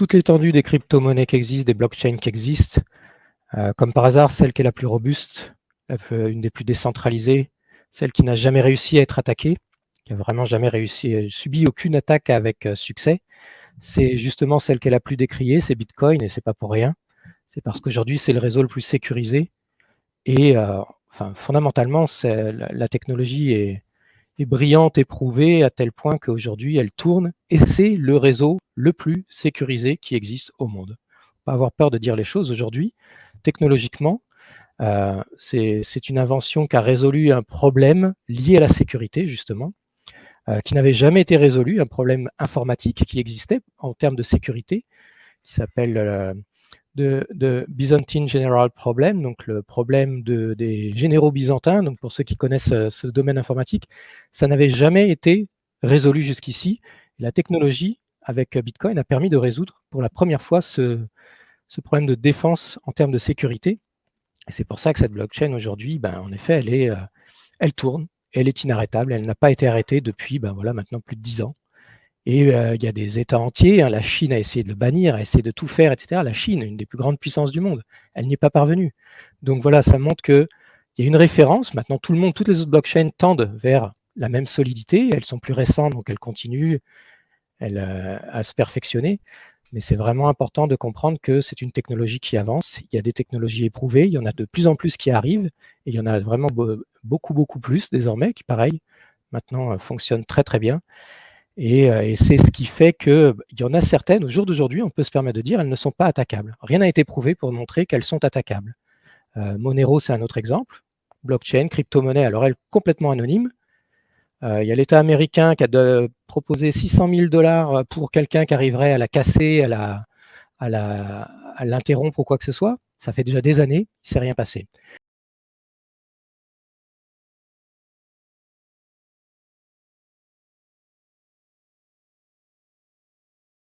toute l'étendue des crypto-monnaies qui existent, des blockchains qui existent, comme par hasard, celle qui est la plus robuste, une des plus décentralisées, celle qui n'a jamais réussi à être attaquée, qui a vraiment jamais subi aucune attaque avec succès, c'est justement celle qui est la plus décriée, c'est Bitcoin, et c'est pas pour rien. C'est parce qu'aujourd'hui, c'est le réseau le plus sécurisé et fondamentalement, la technologie est brillante, éprouvée à tel point qu'aujourd'hui, elle tourne et c'est le réseau le plus sécurisé qui existe au monde. Pas avoir peur de dire les choses aujourd'hui. Technologiquement, c'est une invention qui a résolu un problème lié à la sécurité, justement, qui n'avait jamais été résolu, un problème informatique qui existait en termes de sécurité, qui s'appelle de Byzantine General Problem, donc le problème des généraux byzantins. Donc pour ceux qui connaissent ce domaine informatique, ça n'avait jamais été résolu jusqu'ici. La technologie avec Bitcoin a permis de résoudre pour la première fois ce problème de défense en termes de sécurité. Et c'est pour ça que cette blockchain aujourd'hui, en effet, elle tourne, elle est inarrêtable, elle n'a pas été arrêtée depuis maintenant plus de 10 ans. Et il y a des États entiers, la Chine a essayé de le bannir, a essayé de tout faire, etc. La Chine, une des plus grandes puissances du monde, elle n'y est pas parvenue. Donc voilà, ça montre qu'il y a une référence. Maintenant, tout le monde, toutes les autres blockchains tendent vers la même solidité. Elles sont plus récentes, donc elles continuent à se perfectionner. Mais c'est vraiment important de comprendre que c'est une technologie qui avance. Il y a des technologies éprouvées, il y en a de plus en plus qui arrivent, et il y en a vraiment beaucoup, beaucoup plus désormais, qui, pareil, maintenant fonctionnent très, très bien. Et c'est ce qui fait qu'il y en a certaines, au jour d'aujourd'hui, on peut se permettre de dire, elles ne sont pas attaquables. Rien n'a été prouvé pour montrer qu'elles sont attaquables. Monero, c'est un autre exemple. Blockchain, crypto-monnaie, alors elle, complètement anonyme. Il y a l'État américain qui a proposé 600 000 $ pour quelqu'un qui arriverait à la casser, à l'interrompre ou quoi que ce soit. Ça fait déjà des années, il ne s'est rien passé.